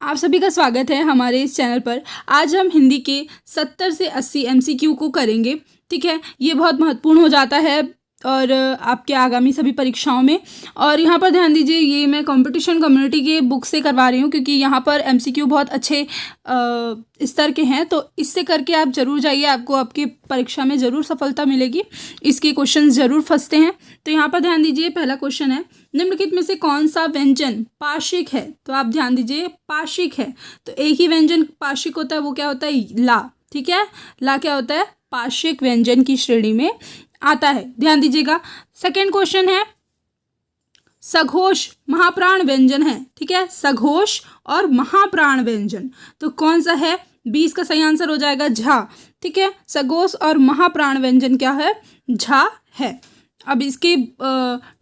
आप सभी का स्वागत है हमारे इस चैनल पर। आज हम हिंदी के 70 से 80 एमसीक्यू को करेंगे। ठीक है, ये बहुत महत्वपूर्ण हो जाता है और आपके आगामी सभी परीक्षाओं में। और यहाँ पर ध्यान दीजिए, ये मैं कंपटीशन कम्युनिटी के बुक से करवा रही हूँ क्योंकि यहाँ पर एमसीक्यू बहुत अच्छे स्तर के हैं, तो इससे करके आप ज़रूर जाइए, आपको आपकी परीक्षा में ज़रूर सफलता मिलेगी। इसके क्वेश्चन ज़रूर फंसते हैं। तो यहाँ पर ध्यान दीजिए, पहला क्वेश्चन है, निम्नलिखित में से कौन सा व्यंजन पार्श्विक है? तो आप ध्यान दीजिए, पार्श्विक है तो एक ही व्यंजन पार्श्विक होता है, वो क्या होता है? ला। ठीक है, ला क्या होता है? पार्श्विक व्यंजन की श्रेणी में आता है। ध्यान दीजिएगा। सेकंड क्वेश्चन है, सघोष महाप्राण व्यंजन है। ठीक है, सघोष और महाप्राण व्यंजन तो कौन सा है? 20 का सही आंसर हो जाएगा झा। ठीक है, सघोष और महाप्राण व्यंजन क्या है? झा है। अब इसके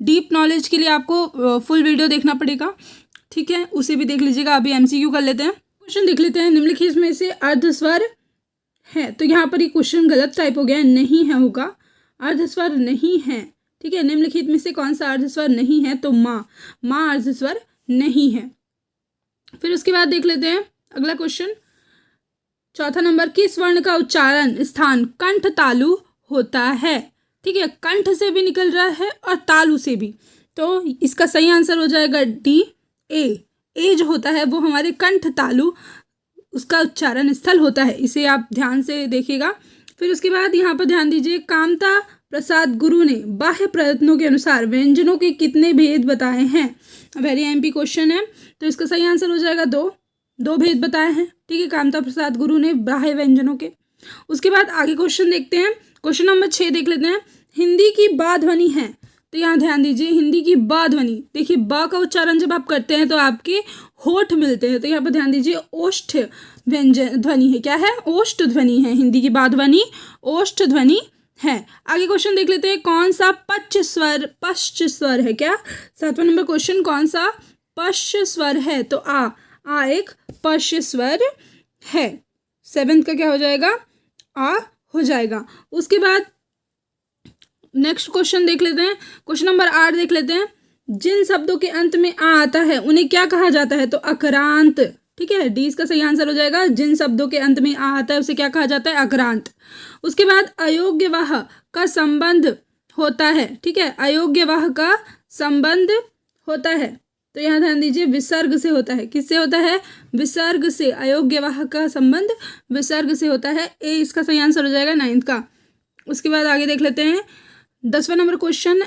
डीप नॉलेज के लिए आपको फुल वीडियो देखना पड़ेगा। ठीक है, उसे भी देख लीजिएगा। अभी एमसीक्यू कर लेते हैं। क्वेश्चन देख लेते हैं, निम्नलिखित में से अर्धस्वर है। तो यहाँ पर ये क्वेश्चन गलत टाइप हो गया, नहीं है होगा, अर्धस्वर नहीं है। ठीक है, निम्नलिखित में से कौन सा अर्धस्वर नहीं है? तो माँ, माँ अर्धस्वर नहीं है। फिर उसके बाद देख लेते हैं अगला क्वेश्चन, चौथा नंबर, किस वर्ण का उच्चारण स्थान कंठ तालु होता है? ठीक है, कंठ से भी निकल रहा है और तालु से भी, तो इसका सही आंसर हो जाएगा डी, ए जो होता है वो हमारे कंठ तालु, उसका उच्चारण स्थल होता है। इसे आप ध्यान से देखिएगा। फिर उसके बाद यहाँ पर ध्यान दीजिए, कामता प्रसाद गुरु ने बाह्य प्रयत्नों के अनुसार व्यंजनों के कितने भेद बताए हैं? वेरी एमपी क्वेश्चन है, तो इसका सही आंसर हो जाएगा दो भेद बताए हैं। ठीक है, कामता प्रसाद गुरु ने बाह्य व्यंजनों के। उसके बाद आगे क्वेश्चन देखते हैं, क्वेश्चन नंबर 6 देख लेते हैं, हिंदी की बा ध्वनि है। तो यहाँ ध्यान दीजिए, हिंदी की बा ध्वनि, देखिए बा का उच्चारण जब आप करते हैं तो आपके होठ मिलते हैं, तो यहाँ पर ध्यान दीजिए, ओष्ठ व्यंजन ध्वनि है। क्या है? ओष्ठ ध्वनि है। हिंदी की बा ध्वनि ओष्ठ ध्वनि है। आगे क्वेश्चन देख लेते हैं, कौन सा पश्च स्वर है? क्या 7वां नंबर क्वेश्चन, कौन सा पश्च स्वर है? तो आ एक पश्च स्वर है। 7th का क्या हो जाएगा? आ हो जाएगा। उसके बाद नेक्स्ट क्वेश्चन देख लेते हैं, क्वेश्चन नंबर 8 देख लेते हैं, जिन शब्दों के अंत में आ आता है उन्हें क्या कहा जाता है? तो अकरांत। ठीक है, डी इसका सही आंसर हो जाएगा। जिन शब्दों के अंत में आ आता है उसे क्या कहा जाता है? अकरांत। उसके बाद अयोग्यवाह का संबंध होता है। ठीक है, अयोग्यवाह का संबंध होता है, तो यहाँ ध्यान दीजिए, विसर्ग से होता है। किससे होता है? विसर्ग से। अयोग्यवाह का संबंध विसर्ग से होता है। ए इसका सही आंसर हो जाएगा 9th का। उसके बाद आगे देख लेते हैं 10वां नंबर क्वेश्चन,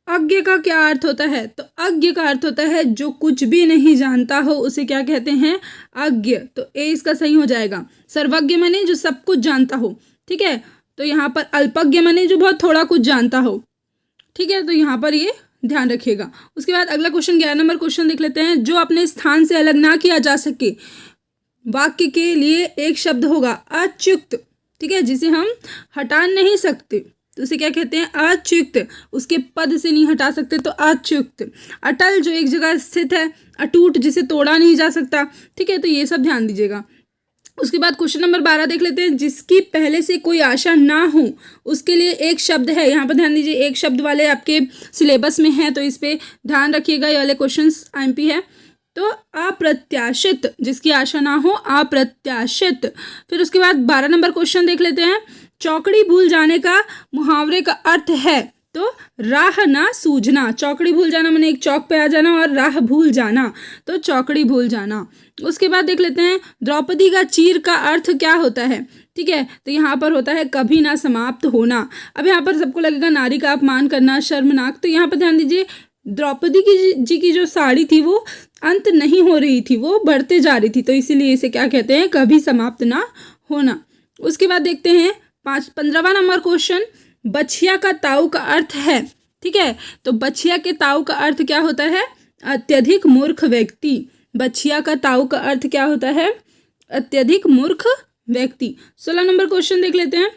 अज्ञ का क्या अर्थ होता है? तो अज्ञ का अर्थ होता है जो कुछ भी नहीं जानता हो, उसे क्या कहते हैं? अज्ञ। तो ए इसका सही हो जाएगा। सर्वज्ञ माने जो सब कुछ जानता हो। ठीक है, तो यहाँ पर अल्पज्ञ माने जो बहुत थोड़ा कुछ जानता हो। ठीक है, तो यहाँ पर ये ध्यान रखिएगा। उसके बाद अगला क्वेश्चन 11 नंबर क्वेश्चन देख लेते हैं, जो अपने स्थान से अलग ना किया जा सके वाक्य के लिए एक शब्द होगा अच्युत। ठीक है, जिसे हम हटा नहीं सकते तो उसे क्या कहते हैं? अच्युत। उसके पद से नहीं हटा सकते तो अच्युत। अटल जो एक जगह स्थित है, अटूट जिसे तोड़ा नहीं जा सकता। ठीक है, तो ये सब ध्यान दीजिएगा। उसके बाद क्वेश्चन नंबर 12 देख लेते हैं, जिसकी पहले से कोई आशा ना हो उसके लिए एक शब्द है। यहाँ पर ध्यान दीजिए, एक शब्द वाले आपके सिलेबस में है, तो इस पर ध्यान रखिएगा। ये वाले क्वेश्चन आईएमपी है। तो अप्रत्याशित, जिसकी आशा ना हो, अप्रत्याशित। फिर उसके बाद 12 नंबर क्वेश्चन देख लेते हैं, चौकड़ी भूल जाने का मुहावरे का अर्थ है। तो राह ना सूझना। चौकड़ी भूल जाना मैंने एक चौक पे आ जाना, और राह भूल जाना तो चौकड़ी भूल जाना। उसके बाद देख लेते हैं, द्रौपदी का चीर का अर्थ क्या होता है? ठीक है, तो यहाँ पर होता है कभी ना समाप्त होना। अब यहाँ पर सबको लगेगा नारी का अपमान करना, शर्मनाक, तो यहाँ पर ध्यान दीजिए, द्रौपदी जी की जो साड़ी थी वो अंत नहीं हो रही थी, वो बढ़ते जा रही थी, तो इसीलिए इसे क्या कहते हैं? कभी समाप्त ना होना। उसके बाद देखते हैं 15वां नंबर क्वेश्चन, बछिया का ताऊ का अर्थ है। ठीक है, तो बछिया के ताऊ का अर्थ क्या होता है? अत्यधिक मूर्ख व्यक्ति। बछिया का ताऊ का अर्थ क्या होता है? अत्यधिक मूर्ख व्यक्ति। 16 नंबर क्वेश्चन देख लेते हैं।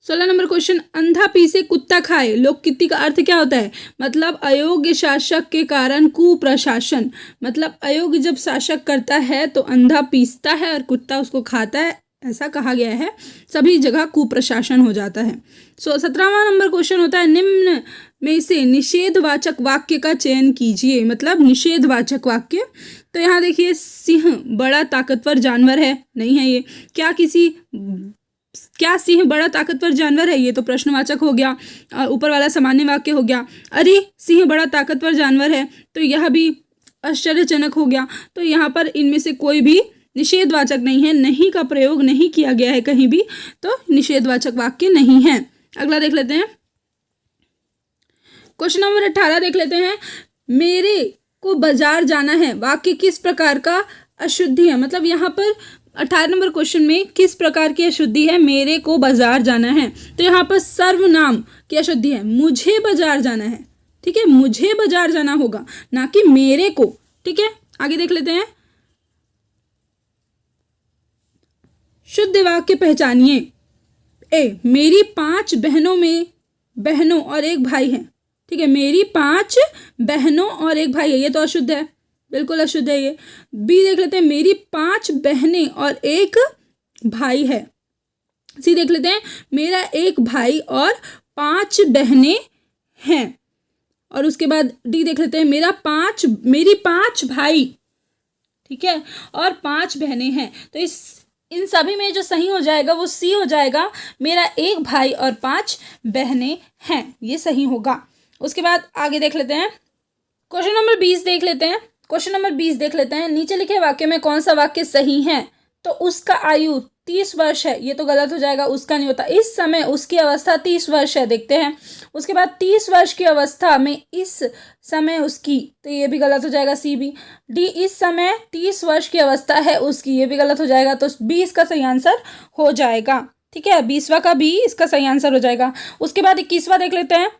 16 नंबर क्वेश्चन, अंधा पीसे कुत्ता खाए लोककृति का अर्थ क्या होता है? मतलब अयोग्य शासक के कारण कुप्रशासन। मतलब अयोग्य जब शासक करता है तो अंधा पीसता है और कुत्ता उसको खाता है, ऐसा कहा गया है। सभी जगह कुप्रशासन हो जाता है। 17वां नंबर क्वेश्चन होता है, निम्न में से निषेधवाचक वाक्य का चयन कीजिए। मतलब निषेधवाचक वाक्य तो यहाँ देखिए सिंह बड़ा ताकतवर जानवर है, नहीं है ये। क्या सिंह बड़ा ताकतवर जानवर है, ये तो प्रश्नवाचक हो गया। और ऊपर वाला सामान्य वाक्य हो गया। अरे सिंह बड़ा ताकतवर जानवर है, तो यह भी आश्चर्यजनक हो गया। तो यहाँ पर इनमें से कोई भी निषेधवाचक नहीं है, नहीं का प्रयोग नहीं किया गया है कहीं भी, तो निषेधवाचक वाक्य नहीं है। अगला देख लेते हैं, क्वेश्चन नंबर 18 देख लेते हैं। मेरे को बाजार जाना है, वाक्य किस प्रकार का अशुद्धि है, मतलब यहाँ पर 18 नंबर क्वेश्चन में किस प्रकार की अशुद्धि है, मेरे को बाजार जाना है। तो यहाँ पर सर्वनाम की अशुद्धि है, मुझे बाजार जाना है, ठीक है, मुझे बाजार जाना होगा, ना कि मेरे को, ठीक है। आगे देख लेते हैं, शुद्ध वाक्य पहचानिए। ए, मेरी 5 बहनों और एक भाई है, ठीक है, मेरी 5 बहनों और एक भाई है, ये तो अशुद्ध है, बिल्कुल अशुद्ध है ये। बी देख लेते हैं, मेरी 5 बहनें और एक भाई है। सी देख लेते हैं, मेरा एक भाई और 5 बहनें हैं। और उसके बाद डी देख लेते हैं, मेरी 5 भाई, ठीक है, और 5 बहनें हैं। तो इन सभी में जो सही हो जाएगा वो सी हो जाएगा, मेरा एक भाई और 5 बहनें हैं, ये सही होगा। उसके बाद आगे देख लेते हैं, क्वेश्चन नंबर 20 देख लेते हैं। क्वेश्चन नंबर 20 देख लेते हैं, नीचे लिखे वाक्य में कौन सा वाक्य सही है। तो उसका आयु 30 वर्ष है, ये तो गलत हो जाएगा, उसका नहीं होता। इस समय उसकी अवस्था 30 वर्ष है, देखते हैं। उसके बाद 30 वर्ष की अवस्था में इस समय उसकी, तो ये भी गलत हो जाएगा, सी बी। डी, इस समय 30 वर्ष की अवस्था है उसकी, ये भी गलत हो जाएगा, तो 20 का सही आंसर हो जाएगा, ठीक है, 20वां का भी इसका सही आंसर हो जाएगा। उसके बाद 21वां देख लेते हैं,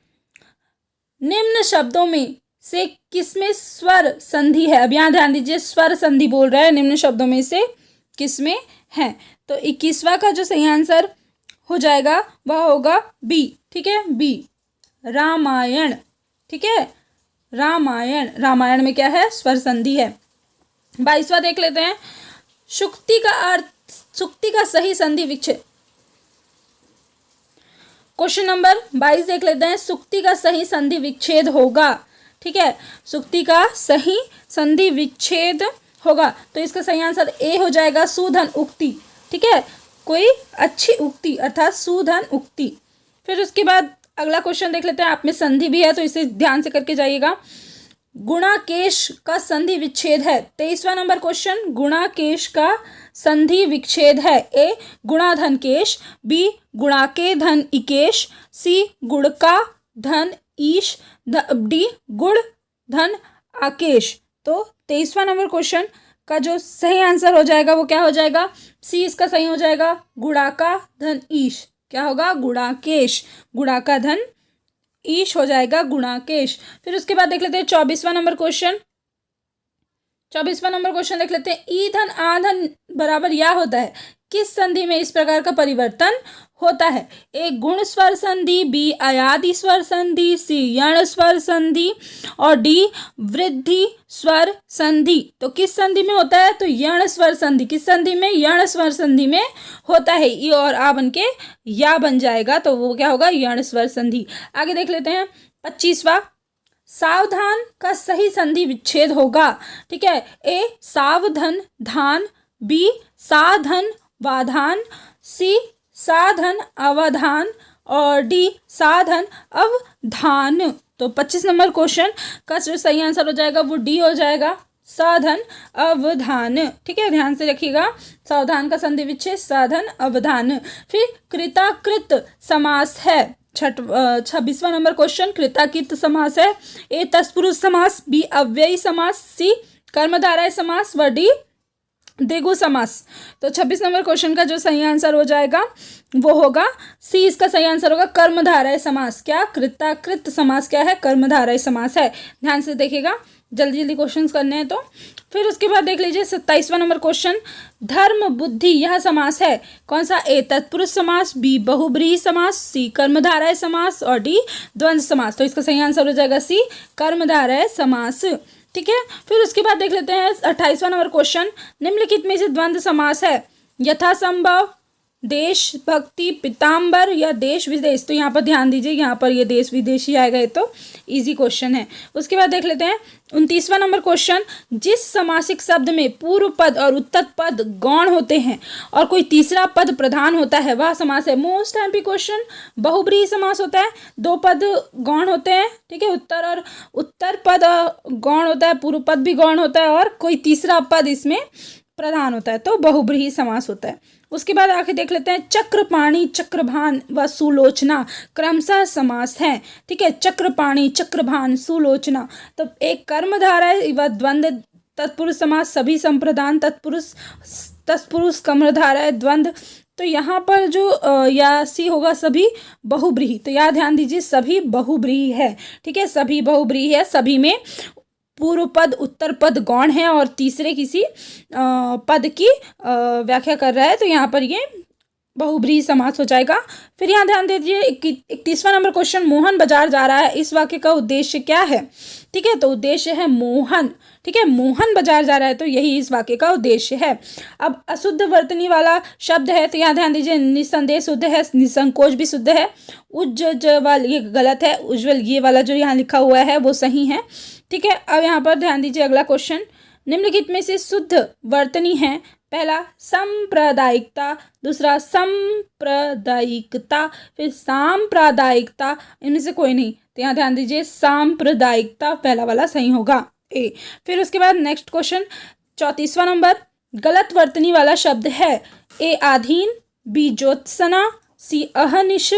निम्न शब्दों में से किसमें स्वर संधि है। अब यहाँ ध्यान दीजिए, स्वर संधि बोल रहा है, निम्न शब्दों में से किसमें है। तो 21वां का जो सही आंसर हो जाएगा वह होगा बी, ठीक है, बी, रामायण, ठीक है, रामायण में क्या है, स्वर संधि है। 22वां देख लेते हैं, सुक्ति का सही संधि विच्छेद। क्वेश्चन नंबर 22 देख लेते हैं, सुक्ति का सही संधि विच्छेद होगा, ठीक है, सुक्ति का सही संधि विच्छेद होगा। तो इसका सही आंसर ए हो जाएगा, सुधन उक्ति, ठीक है, कोई अच्छी उक्ति अर्थात सुधन उक्ति। फिर उसके बाद अगला क्वेश्चन देख लेते हैं, आप में संधि भी है तो इसे ध्यान से करके जाइएगा। गुणाकेश का संधि विच्छेद है। 23वां नंबर क्वेश्चन, गुणाकेश का संधि विच्छेद है। ए, गुणाधन केश, बी, गुणाके धन इकेश, सी, गुणका धन ईश, डी, गुण धन आकेश। तो 23वां नंबर क्वेश्चन का जो सही आंसर हो जाएगा वो क्या हो जाएगा, सी इसका सही हो जाएगा, गुणाका धन ईश, क्या होगा, गुणाकेश, गुणाका धन ईश हो जाएगा, गुणाकेश। फिर उसके बाद देख लेते हैं 24वां नंबर क्वेश्चन। 24वां नंबर क्वेश्चन देख लेते हैं, ईधन आधन बराबर या होता है, किस संधि में इस प्रकार का परिवर्तन होता है। ए, गुण स्वर संधि, बी, अयादि स्वर संधि, सी, यण स्वर संधि और डी, वृद्धि स्वर संधि। तो किस संधि में होता है, तो यण स्वर संधि। किस संधि में, यण स्वर संधि में होता है। ई और आ बन के या बन जाएगा, तो वो क्या होगा, यण स्वर संधि। आगे देख लेते हैं 25वां, सावधान का सही संधि विच्छेद होगा, ठीक है। ए, सावधन धान, बी, साधन वाधान, सी, साधन अवधान और डी, साधन अवधान। तो 25 नंबर क्वेश्चन का जो सही आंसर हो जाएगा वो डी हो जाएगा, साधन अवधान, ठीक है, ध्यान से रखिएगा, सावधान का संधि विच्छेद साधन अवधान। फिर कृताकृत समास है। 26वां नंबर क्वेश्चन, कृताकृत समास है। ए, तत्पुरुष समास, बी, अव्ययी समास, सी, कर्मधारय समास व डी, द्विगु समास। तो 26 नंबर क्वेश्चन का जो सही आंसर हो जाएगा वो होगा सी, इसका सही आंसर होगा कर्मधारय समास। क्या, कृताकृत समास क्या है, कर्मधारय समास है। ध्यान से देखिएगा, जल्दी जल्दी क्वेश्चंस करने हैं तो। फिर उसके बाद देख लीजिए 27वां नंबर क्वेश्चन, धर्म बुद्धि यह समास है कौन सा। ए, तत्पुरुष समास, बी, बहुब्रीहि समास, सी, कर्मधारय समास और डी, द्वंद्व समास। तो इसका सही आंसर हो जाएगा सी, कर्मधारय समास, ठीक है। फिर उसके बाद देख लेते हैं 28वां नंबर क्वेश्चन, निम्नलिखित में से द्वंद्व समास है यथासंभव, देश भक्ति, पीताम्बर या देश विदेश। तो यहाँ पर ध्यान दीजिए, यहाँ पर ये देश विदेश ही आएगा, ये तो इजी क्वेश्चन है। उसके बाद देख लेते हैं 29वां नंबर क्वेश्चन, जिस समासिक शब्द में पूर्व पद और उत्तर पद गौण होते हैं और कोई तीसरा पद प्रधान होता है वह समास है। मोस्ट एमपी क्वेश्चन, बहुब्रीहि समास होता है, दो पद गौण होते हैं, ठीक है, उत्तर पद गौण होता है, पूर्व पद भी गौण होता है और कोई तीसरा पद इसमें प्रधान होता है, तो बहुब्रीहि समास होता है। उसके बाद आगे देख लेते हैं, चक्रपाणि, चक्रभान व सुलोचना क्रमशः समास है, ठीक है। चक्रपाणि, चक्रभान, सुलोचना, तो एक कर्मधारय है व द्वंद्व तत्पुरुष समास, सभी संप्रदान तत्पुरुष कर्मधारय द्वंद्व। तो यहाँ पर जो या सी होगा सभी बहुब्रीहि, तो यहाँ ध्यान दीजिए सभी बहुब्रीहि है, ठीक है, सभी बहुब्रीहि है, सभी में पूर्व पद उत्तर पद गौण है और तीसरे किसी पद की व्याख्या कर रहा है, तो यहाँ पर ये बहुब्रीहि समास हो जाएगा। फिर यहाँ ध्यान दीजिए 31वां नंबर क्वेश्चन, मोहन बाजार जा रहा है, इस वाक्य का उद्देश्य क्या है, ठीक है, तो उद्देश्य है मोहन, ठीक है, मोहन बाजार जा रहा है, तो यही इस वाक्य का उद्देश्य है। अब अशुद्ध वर्तनी वाला शब्द है, तो यहाँ ध्यान दीजिए निस्संदेह शुद्ध है, निसंकोच भी शुद्ध है, उज्ज्वल ये गलत है, उज्ज्वल ये वाला जो यहाँ लिखा हुआ है वो सही है, ठीक है। अब यहाँ पर ध्यान दीजिए अगला क्वेश्चन, निम्नलिखित में से शुद्ध वर्तनी है, पहला सांप्रदायिकता, दूसरा सांप्रदायिकता, फिर सांप्रदायिकता, इनमें से कोई नहीं, तो यहाँ ध्यान दीजिए सांप्रदायिकता पहला वाला सही होगा ए। फिर उसके बाद नेक्स्ट क्वेश्चन 34वां नंबर, गलत वर्तनी वाला शब्द है, ए आधीन, बी ज्योत्सना, सी अहनिश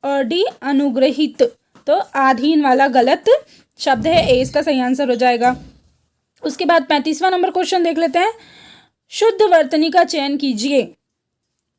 और डी अनुग्रहित, तो आधीन वाला गलत शब्द है, ए इसका सही आंसर हो जाएगा। उसके बाद 35वां नंबर क्वेश्चन देख लेते हैं, शुद्ध वर्तनी का चयन कीजिए,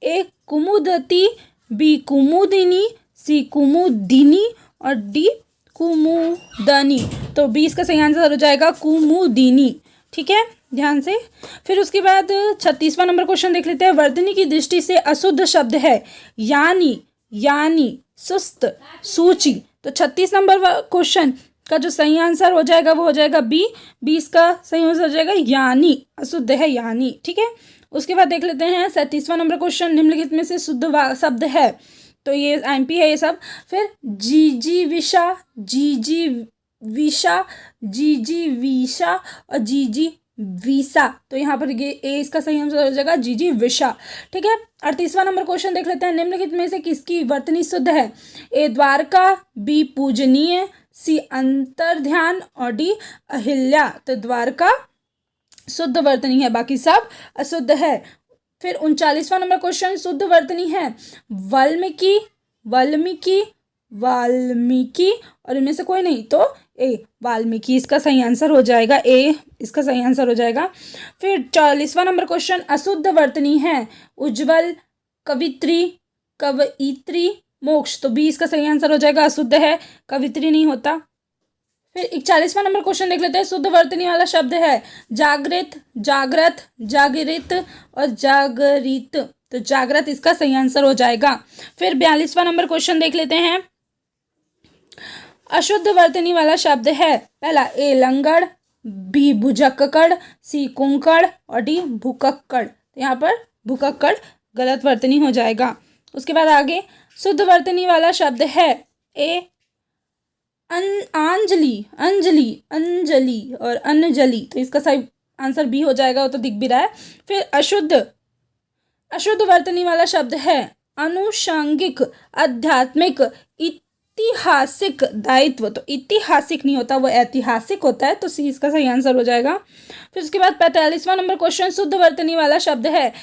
ए कुमुदती, बी कुमुदिनी, सी कुमुदिनी और डी कुमुदनी, तो बी इसका सही आंसर हो जाएगा कुमुदिनी, ठीक है, ध्यान से। फिर उसके बाद 36वां नंबर क्वेश्चन देख लेते हैं, वर्तनी की दृष्टि से अशुद्ध शब्द है, यानी, सुस्त, सूची, तो 36 नंबर क्वेश्चन का जो सही आंसर हो जाएगा वो हो जाएगा बी, 20 का सही आंसर हो जाएगा यानी, अशुद्ध है यानी, ठीक है। उसके बाद देख लेते हैं 37वां नंबर क्वेश्चन, निम्नलिखित में से शुद्ध शब्द है, तो ये एमपी है ये सब। फिर जीजीविषा, जीजीविषा, जीजीविषा और जीजीविषा, तो यहाँ पर ये ए इसका सही आंसर हो जाएगा जीजीविषा, ठीक है। 38वां नंबर क्वेश्चन देख लेते हैं, निम्नलिखित में से किसकी वर्तनी शुद्ध है, ए द्वारका, बी पूजनीय, सी अंतर्ध्यान और डी अहिल्या, तो द्वारका शुद्ध वर्तनी है, बाकी सब अशुद्ध है। फिर 39वां नंबर क्वेश्चन, शुद्ध वर्तनी है, वाल्मीकि, और इनमें से कोई नहीं, तो ए वाल्मीकि इसका सही आंसर हो जाएगा, ए इसका सही आंसर हो जाएगा। फिर 40वां नंबर क्वेश्चन, अशुद्ध वर्तनी है, उज्ज्वल, कवयित्री, मोक्ष, तो बी इसका सही आंसर हो जाएगा, अशुद्ध है, कवित्री नहीं होता। फिर 41वां नंबर क्वेश्चन देख लेते हैं, शुद्ध वर्तनी वाला शब्द है, जागृत, जागृत और जागरित, तो जागृत इसका सही आंसर हो जाएगा। फिर 42वां नंबर क्वेश्चन देख लेते हैं, अशुद्ध वर्तनी वाला शब्द है, पहला ए लंगड़, बी भुजक्कड़, सी कुंकड़ और डी भुकक्कड़, तो यहाँ पर भुकक्कड़ गलत वर्तनी हो जाएगा। उसके बाद आगे शुद्ध वर्तनी वाला शब्द है, ए अंजलि और अंजलि, तो इसका सही आंसर बी हो जाएगा, वो तो दिख भी रहा है। फिर अशुद्ध वर्तनी वाला शब्द है, अनुषंगिक, आध्यात्मिक, ऐतिहासिक दायित्व, तो ऐतिहासिक नहीं होता, वो ऐतिहासिक होता है, तो सी इसका सही आंसर हो जाएगा। फिर उसके बाद 45वां नंबर क्वेश्चन, शुद्ध वर्तनी वाला शब्द है,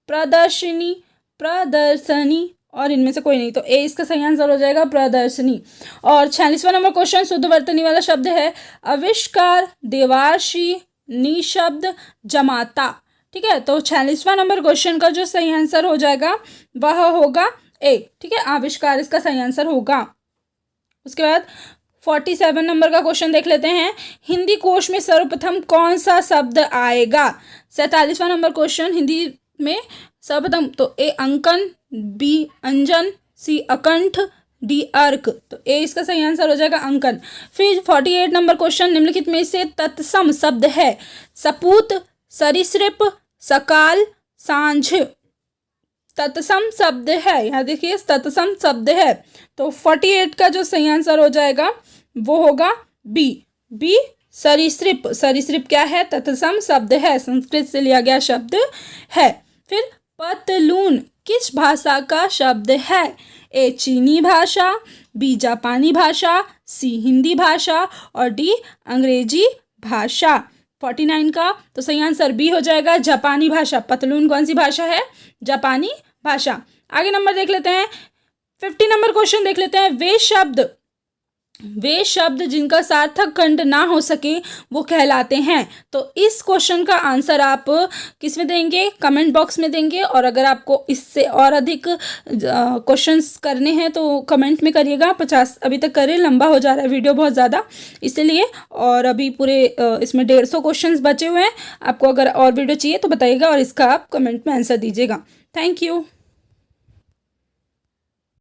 प्रदर्शनी और इनमें से कोई नहीं, तो ए इसका सही आंसर हो जाएगा प्रदर्शनी। और 46वां नंबर क्वेश्चन, शुद्ध वर्तनी वाला शब्द है, आविष्कार, देवार्षि, निशब्द, जमाता, ठीक है, तो 46वां नंबर क्वेश्चन का जो सही आंसर हो जाएगा वह होगा ए, ठीक है, आविष्कार इसका सही आंसर होगा। उसके बाद 47 नंबर का क्वेश्चन देख लेते हैं, हिंदी कोश में सर्वप्रथम कौन सा शब्द आएगा। 47वां नंबर क्वेश्चन, हिंदी में सर्वप्रथम, तो ए अंकन, बी अंजन, सी अकंठ, डी अर्क, तो ए इसका सही आंसर हो जाएगा अंकन। फिर 48 नंबर क्वेश्चन, निम्नलिखित में से तत्सम शब्द है, सपूत, सरीसृप, सकाल, सांझ, तत्सम शब्द है, यहाँ देखिए तत्सम शब्द है, तो 48 का जो सही आंसर हो जाएगा वो होगा बी, बी सरीसृप। सरीसृप क्या है? तत्सम शब्द है, संस्कृत से लिया गया शब्द है। फिर पतलून किस भाषा का शब्द है? ए चीनी भाषा, बी जापानी भाषा, सी हिंदी भाषा और डी अंग्रेजी भाषा। 49 का तो सही आंसर बी हो जाएगा, जापानी भाषा। पतलून कौन सी भाषा है? जापानी भाषा। आगे नंबर देख लेते हैं, 50 नंबर क्वेश्चन देख लेते हैं। वे शब्द जिनका सार्थक खंड ना हो सके वो कहलाते हैं। तो इस क्वेश्चन का आंसर आप किस में देंगे? कमेंट बॉक्स में देंगे। और अगर आपको इससे और अधिक क्वेश्चंस करने हैं तो कमेंट में करिएगा। 50 अभी तक करें, लंबा हो जा रहा है वीडियो बहुत ज़्यादा इसलिए। और अभी पूरे इसमें 150 क्वेश्चंस बचे हुए हैं। आपको अगर और वीडियो चाहिए तो बताइएगा और इसका आप कमेंट में आंसर दीजिएगा। Thank you.